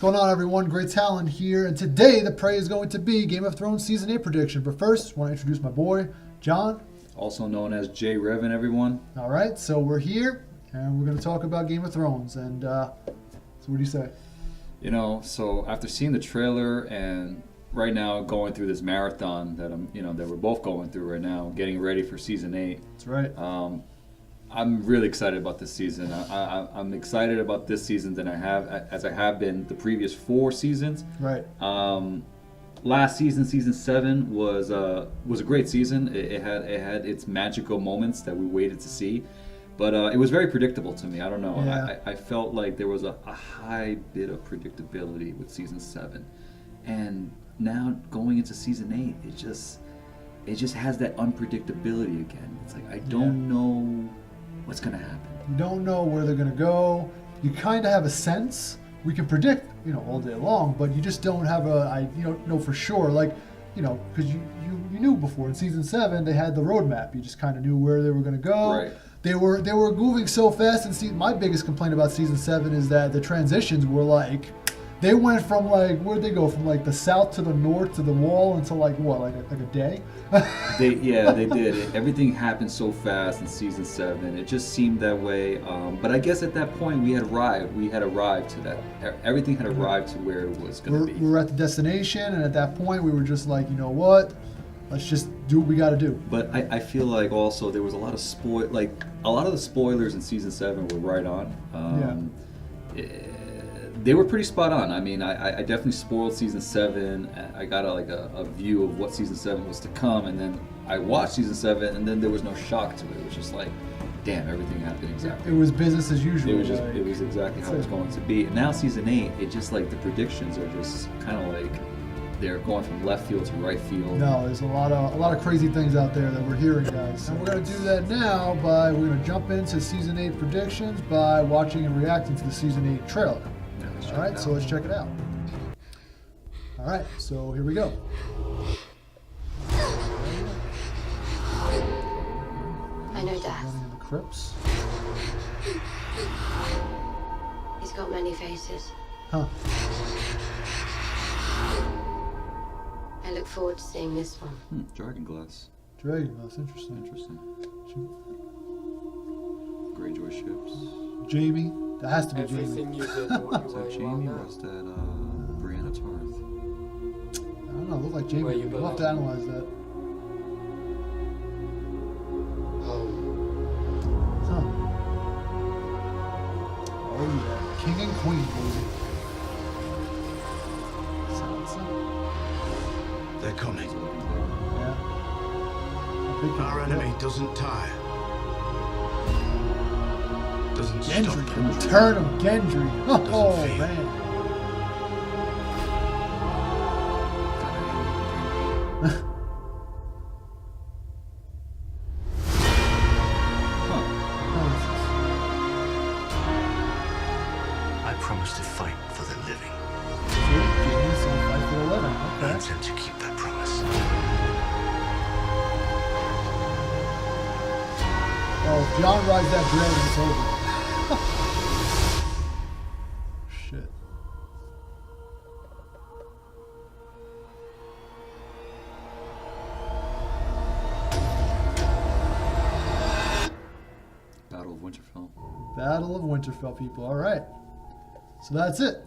going on, everyone? Great talent here, and today the prey is going to be Game of Thrones Season 8 prediction. But first, I want to introduce my boy, John. Also known as Revan, everyone. All right, so we're here, and we're going to talk about Game of Thrones, and so what do you say? You know, so after seeing the trailer and right now going through this marathon that that we're both going through right now, getting ready for Season 8. That's right. I'm really excited about this season. I'm excited about this season than I have been the previous 4 seasons. Right. Last season, season 7, was a great season. It had its magical moments that we waited to see, but it was very predictable to me. I don't know. Yeah. I felt like there was a high bit of predictability with season 7, and now going into season 8, it just has that unpredictability again. It's like I don't know what's gonna happen. You don't know where they're going to go. You kind of have a sense. We can predict, all day long, but you just don't have you don't know for sure. Like, because you knew before in season 7 they had the roadmap. You just kind of knew where they were going to go. Right. They were moving so fast, and my biggest complaint about season 7 is that the transitions were like, they went from where'd they go? From the south to the north to the wall into like a day? They did. Everything happened so fast in season 7. It just seemed that way. But I guess at that point we had arrived to that. Everything had arrived to where it was going to be. We were at the destination, and at that point we were just like, you know what? Let's just do what we got to do. But I feel like also there was a lot of a lot of the spoilers in season 7 were right on. They were pretty spot on. I mean, I definitely spoiled season 7. I got a view of what season 7 was to come, and then I watched season 7, and then there was no shock to it. It was just like, damn, everything happened exactly. It was business as usual. It was exactly how it was going to be. And now season 8, it just the predictions are just kind of they're going from left field to right field. No, there's a lot of crazy things out there that we're hearing, guys. And we're going to do that now we're going to jump into season 8 predictions by watching and reacting to the season 8 trailer. All right, so let's check it out. All right, so here we go. I know death. Running in the crypts. He's got many faces. Huh. I look forward to seeing this one. Dragon glass. Dragon, that's interesting. Interesting. Greyjoy ships. Jamie. That has to be Everything Jamie. you did and what Is you that were Jamie now. or is that Brianna Tarth? I don't know, it looked like Jamie. Where you We'll have to belong. analyze that. Home. Huh. Oh yeah. King and Queen, baby. Sansa. They're coming. Yeah. I think Our enemy doesn't tire. Doesn't stop. Gendry, the return of Gendry. Oh fail. man. I promise to fight for the living. Jamie's gonna fight for the living. I Okay. intend to keep that promise. Oh, if John rides that dragon, it's over. Shit. Battle of Winterfell. Battle of Winterfell, people. All right. So that's it.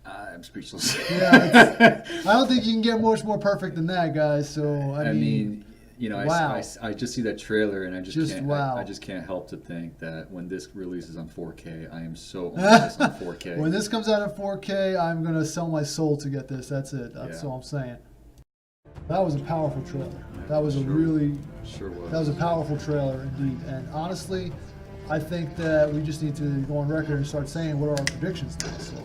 I'm speechless. Yeah, I don't think you can get much more perfect than that, guys. So I mean, wow. I just see that trailer and I just can't. wow. I just can't help to think that when this releases on 4K, I am so on this on 4K. when this comes out in 4K, I'm gonna sell my soul to get this. That's it. That's Yeah. all I'm saying. That was a powerful trailer. That was Sure. Sure was. That was a powerful trailer indeed. And honestly, I think that we just need to go on record and start saying what are our predictions now. So.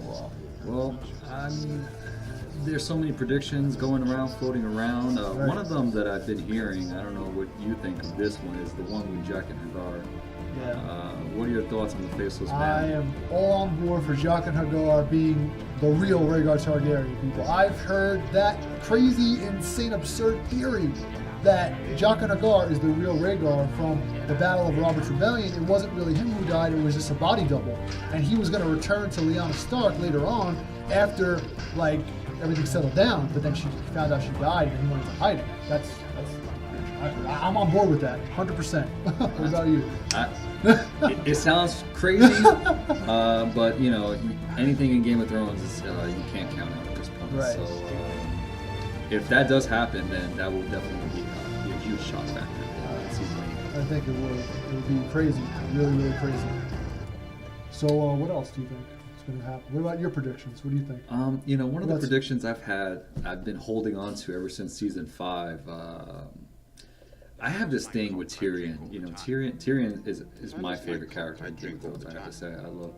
Well, I mean, there's so many predictions going around, floating around. Right. One of them that I've been hearing, I don't know what you think of this one, is the one with Jack and Hagar. Yeah. What are your thoughts on the Faceless Man? I am all on board for Jaqen H'ghar being the real Rhaegar Targaryen, people. I've heard that crazy, insane, absurd theory that Jaqen H'ghar is the real Rhaegar from the Battle of Robert's Rebellion. It wasn't really him who died, it was just a body double. And he was going to return to Lyanna Stark later on after, like, everything settled down, but then she found out she died and he wanted to hide it. I'm on board with that, 100%. What about you? It sounds crazy, but, you know, anything in Game of Thrones is, you can't count out at this point. Right. So, if that does happen, then that will definitely be a huge shock factor in season 8. I think it would. It would be crazy, really, really crazy. So, what else do you think is going to happen? What about your predictions? What do you think? You know, one of the predictions I've been holding on to ever since season 5. I have this thing with Tyrion. You know, Tyrion is my favorite character in Game of Thrones. I have to say,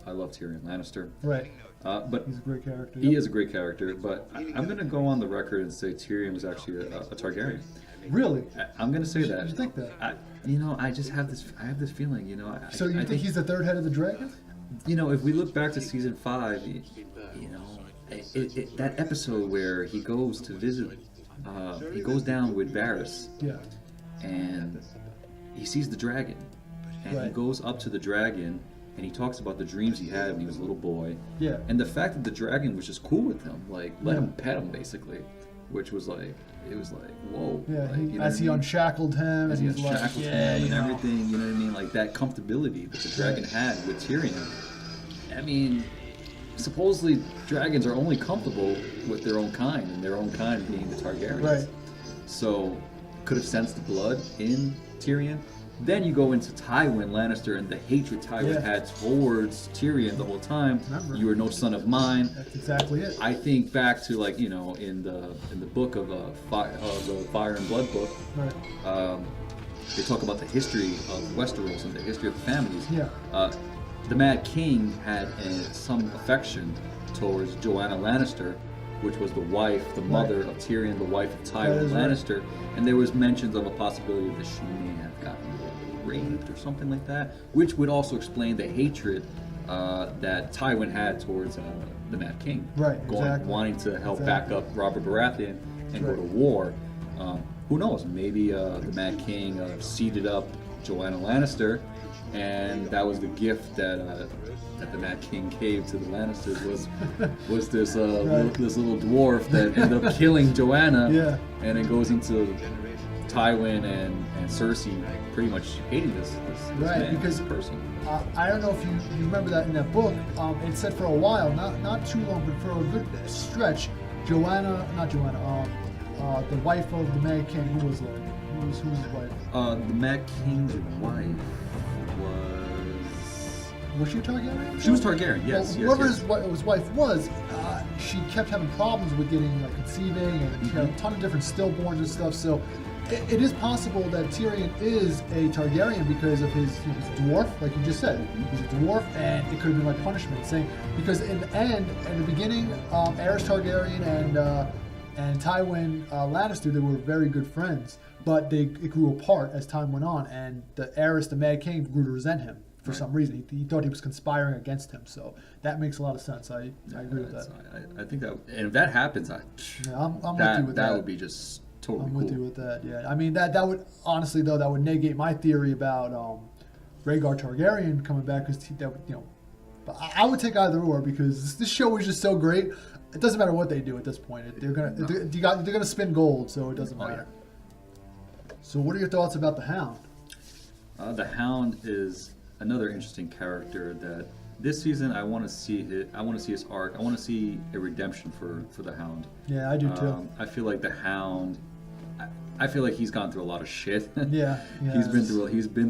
I love Tyrion Lannister. Right. But he's a great character. He is a great character. But I'm going to go on the record and say Tyrion was actually a Targaryen. Really? I'm going to say that. You think that? I just have this. I have this feeling. You know. So you think he's the third head of the dragon? You know, if we look back to season 5, you know, that episode where he goes to visit, he goes down with Varys. Yeah. And he sees the dragon, and he goes up to the dragon, and he talks about the dreams he had when he was a little boy. Yeah. And the fact that the dragon was just cool with him, like let him pet him basically, which was like, it was like, whoa. Yeah. Like, you know as he unshackled him, as and he he's like, unshackled him and everything, you know what I mean? Like that comfortability that the dragon had with Tyrion. I mean, supposedly dragons are only comfortable with their own kind, and their own kind being the Targaryens. Right. So, could have sensed the blood in Tyrion. Then you go into Tywin Lannister and the hatred Tywin had towards Tyrion the whole time. Remember. You are no son of mine. That's exactly it. I think back to, like, you know, in the book of the Fire and Blood book. Right. They talk about the history of Westeros and the history of the families. Yeah. The Mad King had some affection towards Joanna Lannister, which was the wife, the mother of Tyrion, the wife of Tywin Lannister, and there was mentions of a possibility that she may have gotten raped or something like that, which would also explain the hatred that Tywin had towards the Mad King, wanting to help back up Robert Baratheon and go to war. Who knows? Maybe the Mad King seeded up Joanna Lannister, and that was the gift that the Mad King gave to the Lannisters was this this little dwarf that ended up killing Joanna, and it goes into Tywin and Cersei pretty much hating this man, because this person. I don't know if you remember that in that book. It said for a while, not too long, but for a good stretch, the wife of the Mad King, who was that? Who's his wife? The Mad King's wife was she Targaryen? She was Targaryen, yes. Well, whoever his wife was, she kept having problems with getting conceiving, and she had a ton of different stillborns and stuff. So it is possible that Tyrion is a Targaryen because of his dwarf, like you just said. He's a dwarf, and it could have been like punishment. Saying because in the end, in the beginning, Aerys Targaryen and Tywin Lannister, they were very good friends, but it grew apart as time went on, and Aerys, the Mad King, grew to resent him. For some reason, he thought he was conspiring against him. So that makes a lot of sense. I agree with that. I think that, and if that happens, I'm with you with that. That would be just totally cool. I'm with you with that. Yeah, I mean that would honestly though that would negate my theory about Rhaegar Targaryen coming back because But I would take either or because this show is just so great. It doesn't matter what they do at this point. They're gonna spin gold, so it doesn't matter. So what are your thoughts about the Hound? The Hound is another interesting character that this season I want to see his arc. I want to see a redemption for the Hound. Yeah, I do too. I feel like the Hound. I feel like he's gone through a lot of shit. Yeah. He's been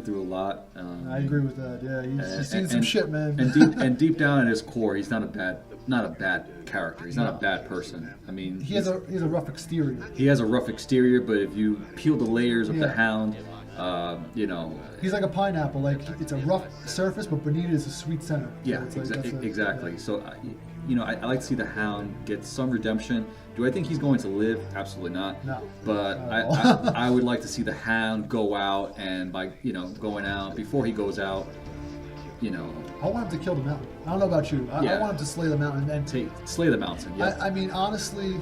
through a lot. I agree with that. Yeah, he's seen some shit, man. And deep down at his core, he's not a bad character. He's not a bad person. I mean, he has a rough exterior. He has a rough exterior, but if you peel the layers of the Hound, he's like a pineapple. Like it's a rough surface, but beneath it is a sweet center. Yeah, exactly. So, I like to see the Hound get some redemption. Do I think he's going to live? Absolutely not. No. But I would like to see the Hound go out, and by going out before he goes out, I want him to kill the mountain. I don't know about you. I want him to slay the mountain and slay the mountain. Yeah. I mean honestly,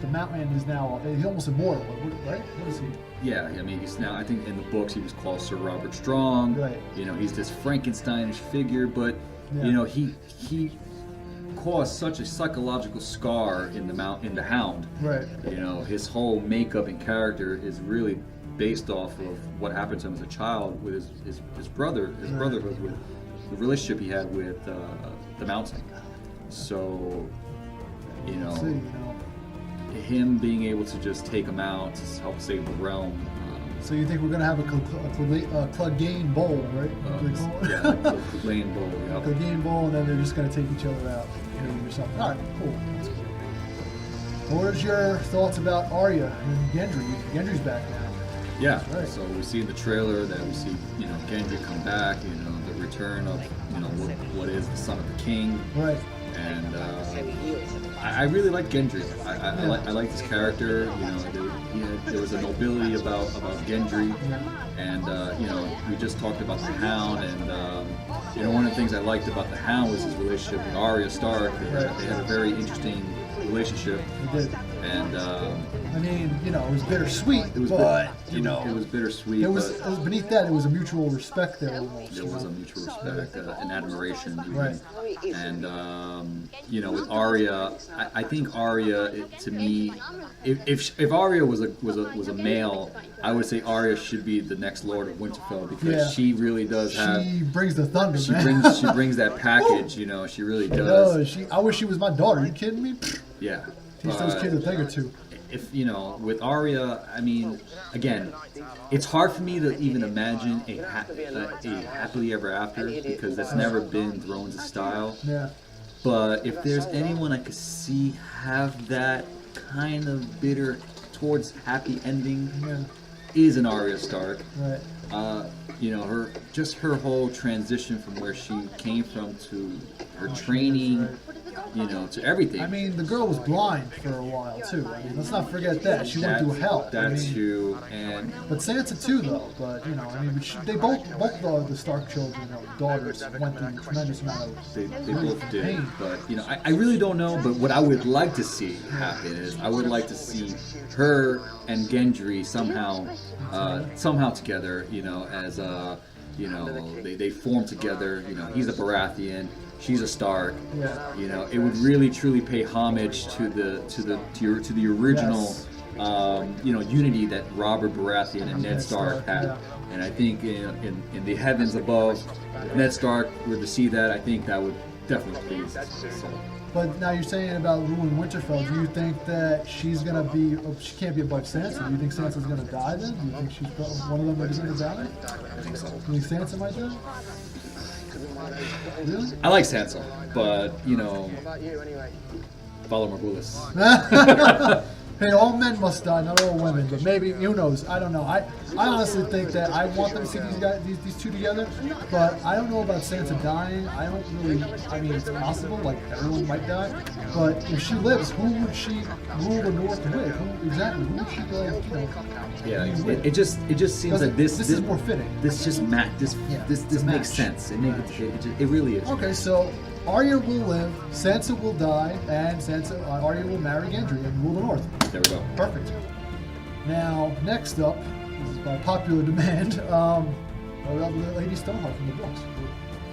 the Mountain is now, he's almost immortal, right? What is he? Yeah, I mean, he's now, I think in the books he was called Sir Robert Strong. Right. You know, he's this Frankensteinish figure, but, Yeah. you know, he caused such a psychological scar in the Hound. Right. You know, his whole makeup and character is really based off of what happened to him as a child with his brother, his brotherhood, with the relationship he had with the Mountain. So, you know, him being able to just take him out to help save the realm. So you think we're going to have a Clegane Bowl, right? Yeah, Clegane Bowl, yeah. Clegane Bowl, and then they're just going to take each other out or something. All right, cool. That's cool. What is your thoughts about Arya and Gendry? Gendry's back now. Yeah, right. So we see in the trailer that we see, you know, Gendry come back, you know, the return of, you know, what is the son of the king. Right. And I really like Gendry. I like his character. You know, there was a nobility about Gendry, and you know, we just talked about the Hound, and you know, one of the things I liked about the Hound was his relationship with Arya Stark. They had a very interesting relationship. They did. And I mean, you know, it was bittersweet, it was bittersweet. It was beneath that. It was a mutual respect there almost. There was a mutual respect and admiration. Even. Right. And you know, with Arya, I think Arya, to me, if Arya was a male, I would say Arya should be the next Lord of Winterfell, because she really does have. She brings the thunder. She brings that package. You know, she really does. I wish she was my daughter. Are you kidding me? Yeah. Teach those kids a thing or two. If you know, with Arya, I mean, again, it's hard for me to even imagine a happily ever after, because that's never been Thrones' style. Yeah. But if there's anyone I could see have that kind of bitter towards happy ending, is an Arya Stark. Right. You know, her whole transition from where she came from to her training. You know, to everything. I mean, the girl was blind for a while too. I mean, let's not forget that. She went through hell. That's true. But Sansa too, though. But you know, I mean, they both the Stark children, you know, daughters, went through a tremendous amount of they both did. pain. But you know, I really don't know. But what I would like to see happen is I would like to see her and Gendry somehow together. You know, as you know, they form together. You know, he's a Baratheon. She's a Stark. Yeah. You know, it would really truly pay homage to the original, you know, unity that Robert Baratheon and Ned Stark had. Yeah. And I think in the heavens above, if Ned Stark were to see that, I think that would definitely please his soul. But now you're saying about ruling Winterfell. Do you think that she's gonna be? She can't be above Sansa. Do you think Sansa's gonna die then? Do you think she's one of them that is gonna die? I think so. Do you think Sansa might die? Really? I like Sansa, but you know, follow Margulis. Hey, all men must die, not all women. But maybe, who knows? I don't know. I honestly think that I want them to see these two together. But I don't know about Sansa dying. I don't really. I mean, it's possible. Like everyone might die. But if she lives, who would she rule the North with? Who would she go? You know, Yeah, it just seems like this is more fitting. This just this makes sense. It really is. Okay, so Arya will live, Sansa will die, and Arya will marry Gendry and rule the North. There we go. Perfect. Now, next up, this is by popular demand, what about Lady Stoneheart from the books?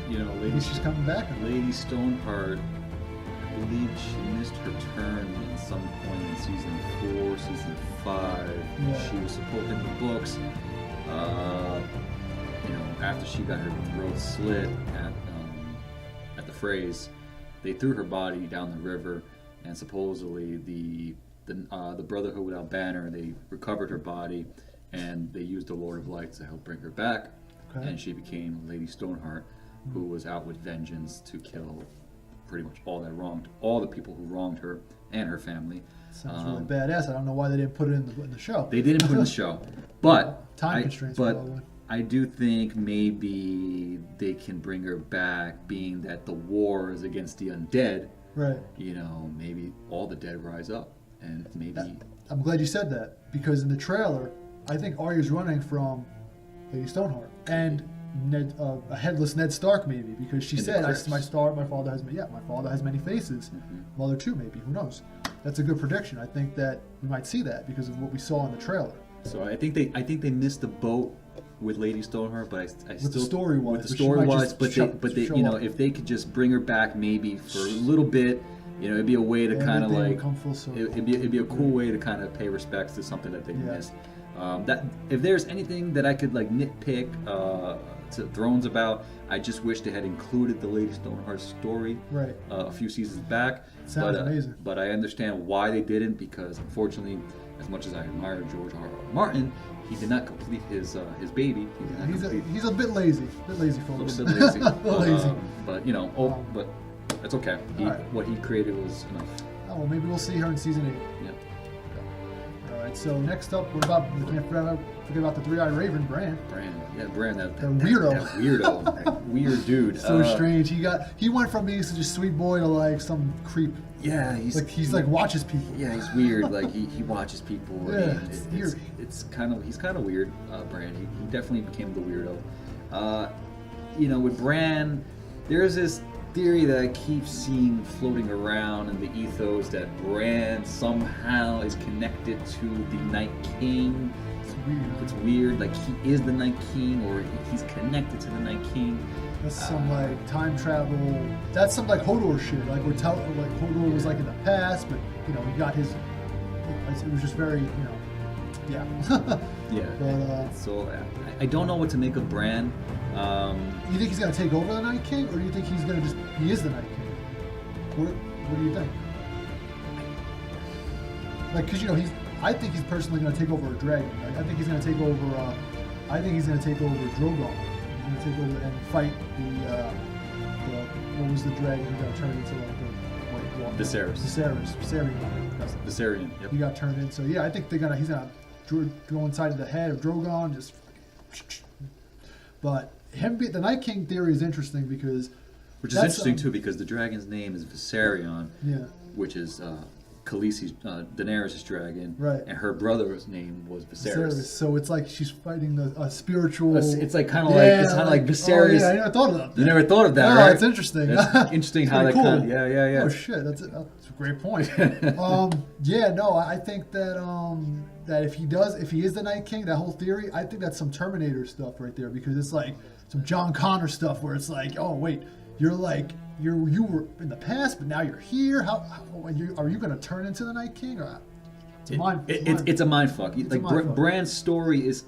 You know, Maybe she's coming back. Lady Stoneheart, I believe she missed her turn at some point in season 4, season 5. Yeah. She was supposed in the books. You know, after she got her throat slit at the Freys, they threw her body down the river, and supposedly the Brotherhood Without Banner, they recovered her body, and they used the Lord of Light to help bring her back, and she became Lady Stoneheart, who was out with vengeance to kill pretty much all the people who wronged her and her family. Sounds really badass. I don't know why they didn't put it in the show. They didn't put it in the show, but time constraints. But probably. I do think maybe they can bring her back, being that the war is against the undead. Right. You know, maybe all the dead rise up, and maybe. I'm glad you said that, because in the trailer, I think Arya's running from Lady Stoneheart and a headless Ned Stark, maybe, because she said, "My father has many faces." Mother too, maybe. Who knows? that's a good prediction. I think that we might see that because of what we saw in the trailer. So I think they missed the boat with Lady Stoneheart, but I still story-wise, with the story-wise, but they show you know up. if they could just bring her back maybe for a little bit, you know, it'd be a way to kind of Everything like would come full circle. it'd be a cool way to kind of pay respects to something that they Yeah. missed. That if there's anything that I could like nitpick to Thrones about, I just wish they had included the Lady Stoneheart story Right. a few seasons back. Sounds amazing. But I understand why they didn't, because unfortunately, as much as I admire George R.R. Martin, he did not complete his baby. He did not complete. He's a bit lazy. Folks. A little bit lazy. A little lazy. But you know, but that's okay. Alright. What he created was enough. Oh, well, maybe we'll see her in season 8. Yeah. All right. So next up, what about? We can't forget about the three-eyed raven, Bran. Bran, that weirdo. that weirdo, that weird dude. So strange. He went from being such a sweet boy to like some creep. Yeah, He's like watches people. Yeah, he's weird. Like he watches people. Yeah, and it's weird. He's kind of weird. Bran. He definitely became the weirdo. You know, with Bran, there's this theory that I keep seeing floating around in the ethos that Bran somehow is connected to the Night King. It's weird. It's weird. Like he is the Night King, or he's connected to the Night King. That's some like time travel. That's some like Hodor shit. Like we're telling, like Hodor was like in the past, but you know he got his. It was just very, you know, yeah. Yeah. But So I don't know what to make of Bran. you think he's gonna take over the Night King, or do you think he's gonna he is the Night King? What do you think? Like, cause you know I think he's personally gonna take over a dragon. Like, I think he's gonna take over. I think he's gonna take over Drogon. He's gonna take over and fight the what was the dragon who got turned into like the white walker? Viserion. Viserion. Yep. He got turned in. So yeah, I think he's gonna go inside the head of Drogon, just. But the Night King theory is interesting because. Which is interesting too, because the dragon's name is Viserion, Yeah. which is Khaleesi's, Daenerys' dragon, Right. and her brother's name was Viserys. So it's like she's fighting a spiritual. It's like kind of like Viserys. Oh, yeah, I never thought of that. You never thought of that, No, right? it's interesting. That's interesting how that pretty kind cool. of, yeah. Oh shit, that's a great point. I think that if he is the Night King, that whole theory, I think that's some Terminator stuff right there, because it's like some John Connor stuff where it's like, oh wait, you were in the past, but now you're here. Are you going to turn into the Night King? Or It's a mind fuck. Like mindfuck. Bran's story is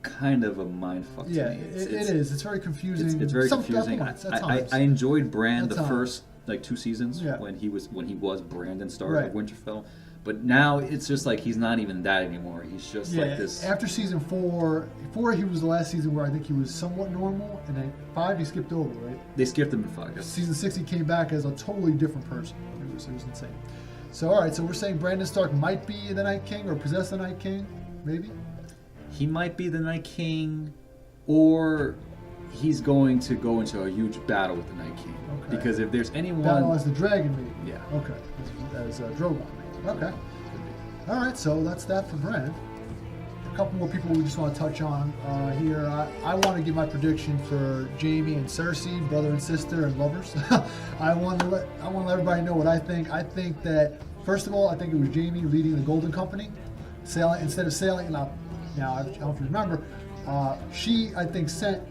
kind of a mind fuck to Yeah, me. it is. It's very confusing. It's very At confusing. points, at I times. enjoyed Bran At the times. first like 2 seasons Yeah. when he was Brandon Stark Right. of Winterfell, but now it's just like he's not even that anymore. He's just like this. After season 4, he was the last season where I think he was somewhat normal, and then 5 he skipped over, right? They skipped him in 5. Yes. Season 6 he came back as a totally different person. It was insane. So all right, so we're saying Brandon Stark might be the Night King or possess the Night King, maybe. He might be the Night King, or he's going to go into a huge battle with the Night King. Okay. Because if there's anyone, Battle as the dragon, maybe. Yeah. Okay. As Drogon. Maybe. Okay. All right, so that's that for Bran. A couple more people we just want to touch on here. I want to give my prediction for Jaime and Cersei, brother and sister and lovers. I want to let everybody know what I think. I think that first of all, I think it was Jaime leading the Golden Company, instead of sailing. Now I don't know if you remember, she I think sent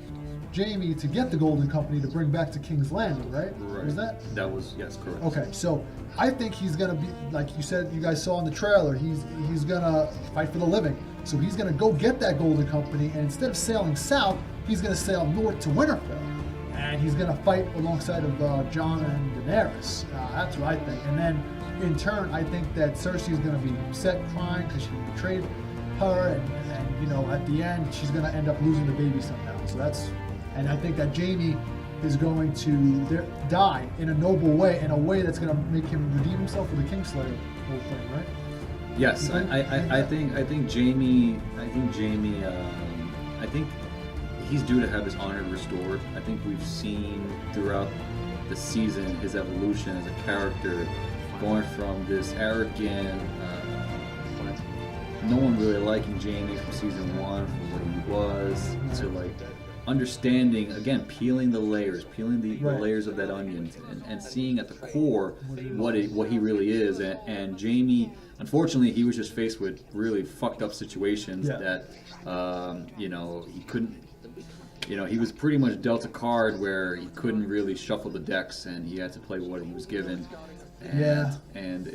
Jaime to get the Golden Company to bring back to King's Landing, right? Right. Was that? That was, yes, correct. Okay, so I think he's gonna be, like you said, you guys saw in the trailer, he's gonna fight for the living. So he's gonna go get that Golden Company, and instead of sailing south, he's gonna sail north to Winterfell, and he's gonna fight alongside of Jon and Daenerys. That's what I think. And then in turn, I think that Cersei is gonna be upset, crying because she betrayed her, and you know, at the end, she's gonna end up losing the baby somehow. So that's. And I think that Jaime is going to die in a noble way, in a way that's going to make him redeem himself for the Kingslayer whole thing, right? Yes, I think Jaime. I think he's due to have his honor restored. I think we've seen throughout the season his evolution as a character, going from this arrogant, no one really liking Jaime from season 1 for what he was, to like understanding, again, peeling the layers, peeling the Right. layers of that onion, and seeing at the core what he really is. And Jamie, unfortunately, he was just faced with really fucked up situations that, he couldn't. He was pretty much dealt a card where he couldn't really shuffle the decks, and he had to play what he was given. And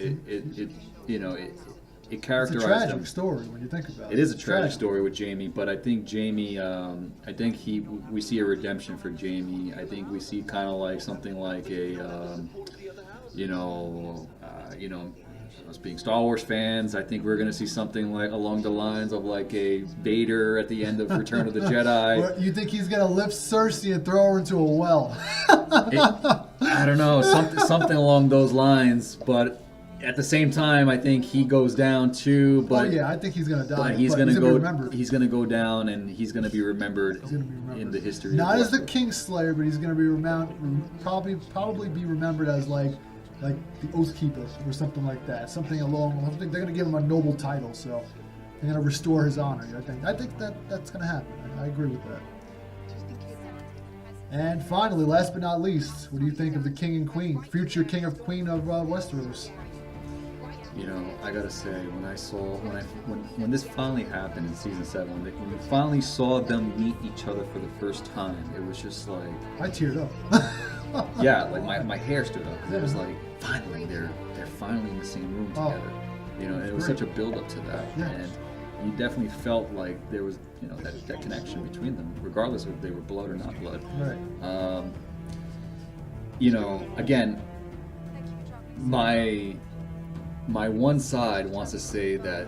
it characterized It's a tragic him. story when you think about it. It is a tragic story with Jamie, but I think Jamie, we see a redemption for Jamie. I think we see kind of like something like us being Star Wars fans, I think we're going to see something like along the lines of like a Vader at the end of Return of the Jedi. Or you think he's going to lift Cersei and throw her into a well? I don't know, something along those lines, but at the same time, I think he goes down too. But I think he's gonna die. But he's gonna go. remembered. He's gonna go down, and he's gonna be remembered, in the history. Not of as the Westeros. Kingslayer, but he's gonna be probably be remembered as like the Oathkeeper or something like that. Something along. I think they're gonna give him a noble title, so they're gonna restore his honor. I think that's gonna happen. I agree with that. And finally, last but not least, what do you think of the King and Queen, future King of Queen of Westeros? I gotta say, when this finally happened in season 7, when we finally saw them meet each other for the first time, it was just like I teared up. yeah, like my hair stood up. 'Cause it was like finally they're finally in the same room together. And it was such a build up to that, and you definitely felt like there was that connection between them, regardless of if they were blood or not blood. Right. Again, my one side wants to say that,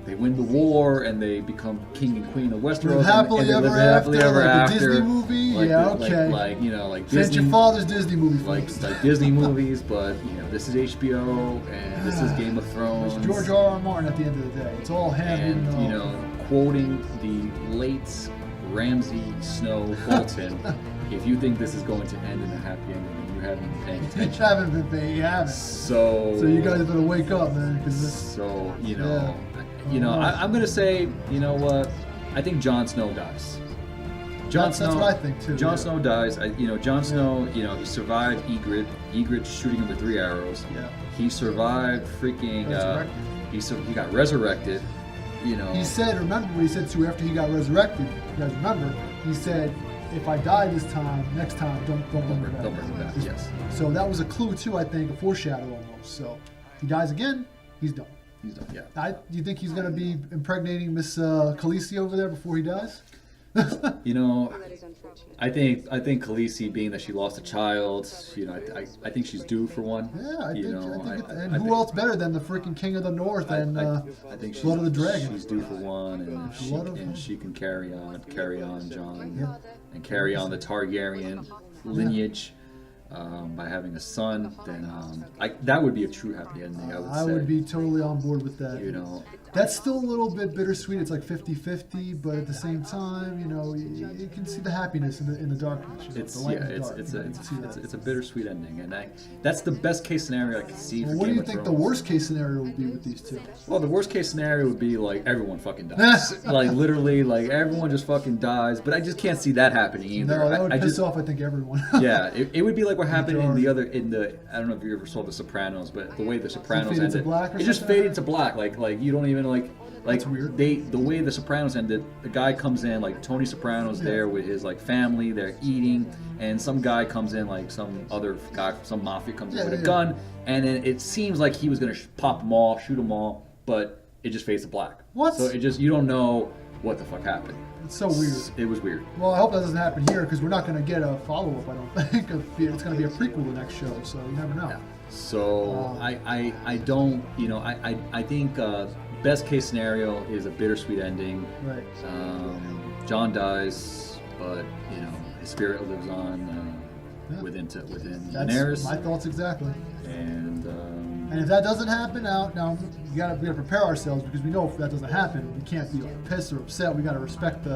they win the war and they become king and queen of Westeros. Live happily and they live ever happily after, ever like after. the Disney movie. Like Since Disney. your father's Disney movie, Like folks. Disney movies, but this is HBO and this is Game of Thrones. It's George R. R. Martin at the end of the day. It's all him. And quoting the late Ramsay Snow Bolton, if you think this is going to end in a happy ending, then you haven't been paying You attention. haven't been paying. You haven't. So you guys better wake up, man. I'm gonna say, you know what? I think Jon Snow dies. That's what I think too. Jon Snow dies. Jon Snow, he survived Ygritte shooting him with 3 arrows. Yeah. He survived freaking. He got resurrected. He said, remember what he said to after he got resurrected? You guys remember? He said, if I die this time, next time, don't bring me back. Don't bring me back. Yes. So that was a clue too, I think, a foreshadow almost. So if he dies again, he's done. He's done. Yeah. Do you think he's going to be impregnating Miss Khaleesi over there before he dies? I think Khaleesi, being that she lost a child, I think she's due for one. Yeah, and I who think- else better than the freaking King of the North and I think Blood of the Dragon? She's due for one, and she can carry on Jon, and carry on the Targaryen lineage by having a son. Then that would be a true happy ending. I would be totally on board with that. That's still a little bit bittersweet. It's like 50-50, but at the same time, you can see the happiness in the darkness. It's a bittersweet ending, and that's the best case scenario I could see. Well, for what do Game you of think the Thrones. worst case scenario would be with these two? Well, the worst case scenario would be like everyone fucking dies. Like literally, like everyone just fucking dies. But I just can't see that happening either. No, that would I piss just, off, I think, everyone. Yeah, it would be like what happened in the I don't know if you ever saw The Sopranos, but the way The Sopranos faded to ended, black or it just something? faded to black. Like you don't even like That's weird. the way The Sopranos ended. The guy comes in, like Tony Soprano's there with his like family. They're eating, and some guy comes in, like some other guy, some mafia comes in with a gun, and then it seems like he was gonna pop them all, shoot them all, but it just fades to black. What? So you don't know what the fuck happened. It's so weird. It was weird. Well, I hope that doesn't happen here because we're not going to get a follow-up, I don't think. It's going to be a prequel the next show, so you never know. Yeah. So I don't, I think best case scenario is a bittersweet ending. Right. John dies, but his spirit lives on within That's Daenerys. my thoughts exactly. And if that doesn't happen, now we gotta prepare ourselves because we know if that doesn't happen, we can't be pissed or upset. We gotta respect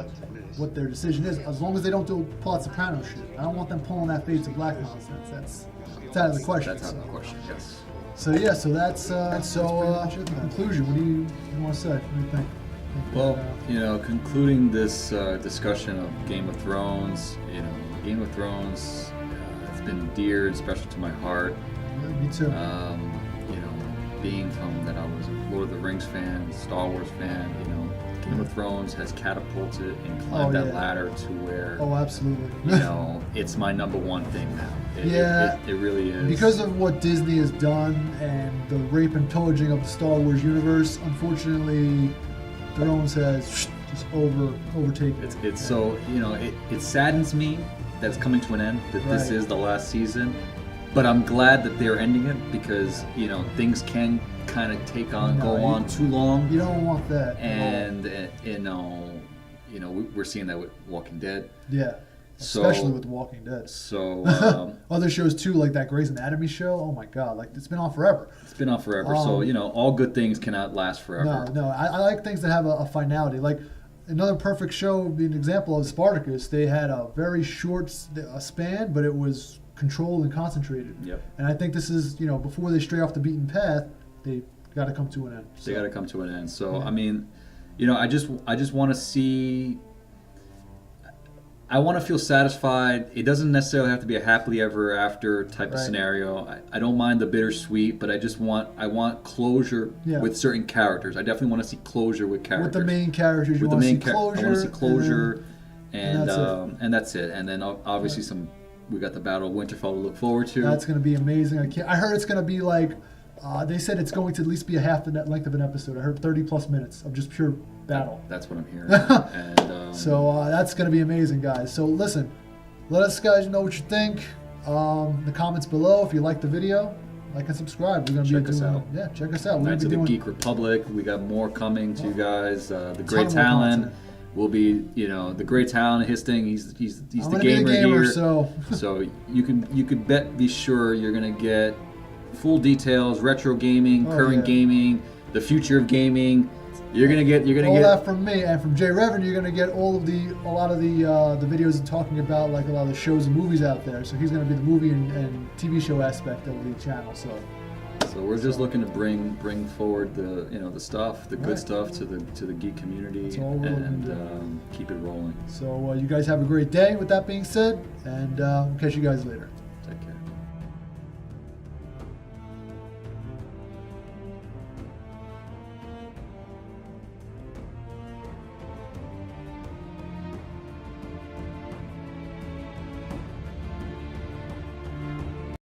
what their decision is, as long as they don't do plot Soprano shit. I don't want them pulling that fade to black nonsense. That's out of the question. That's out of the question. Yes. So that's pretty much it. In conclusion, what do you want to say? What do you think? Well, concluding this discussion of Game of Thrones, Game of Thrones has been dear and special to my heart. Yeah, me too. Being from that I was a Lord of the Rings fan, Star Wars fan, Game of Thrones has catapulted and climbed that ladder to where absolutely. It's my number one thing now. It really is. Because of what Disney has done and the rape and pillaging of the Star Wars universe, unfortunately, Thrones has just overtaken it. It's so, it saddens me that it's coming to an end, that this is the last season. But I'm glad that they're ending it because, things can kind of go on too long. You don't want that. And, we're seeing that with Walking Dead. Yeah. Especially with Walking Dead. So other shows too, like that Grey's Anatomy show. Oh my God, like it's been on forever. It's been on forever. So all good things cannot last forever. No, I like things that have a finality. Like another perfect show, an example of Spartacus. They had a very short span, but it was controlled and concentrated. Yep. And I think this is before they stray off the beaten path, they got to come to an end. They got to come to an end. So I mean, I just want to see. I want to feel satisfied. It doesn't necessarily have to be a happily ever after type of scenario. I don't mind the bittersweet, but I want closure with certain characters. I definitely want to see closure with characters. With the main characters, you want to see closure. I want to see closure, and that's it. And then obviously we got the Battle of Winterfell to look forward to. That's going to be amazing. I heard it's going to be like, they said it's going to at least be a half the length of an episode. I heard 30 plus minutes of just pure battle. That's what I'm hearing. And, so that's going to be amazing, guys. So listen, let us guys know what you think. In the comments below, if you like the video, like and subscribe. We're going to be doing. Out. Yeah, check us out. Knights of the Geek Republic. We got more coming to you guys. The Great Talon will be, the Great Talon. His thing. He's the gamer here. So you can be sure you're going to get full details, retro gaming, current gaming, the future of gaming. You're gonna get that from me, and from Jay Revan. You're gonna get a lot of the videos talking about like a lot of the shows and movies out there. So he's gonna be the movie and TV show aspect of the channel. So we're just looking to bring forward the stuff, the good stuff to the geek community, and keep it rolling. So you guys have a great day. With that being said, and we'll catch you guys later.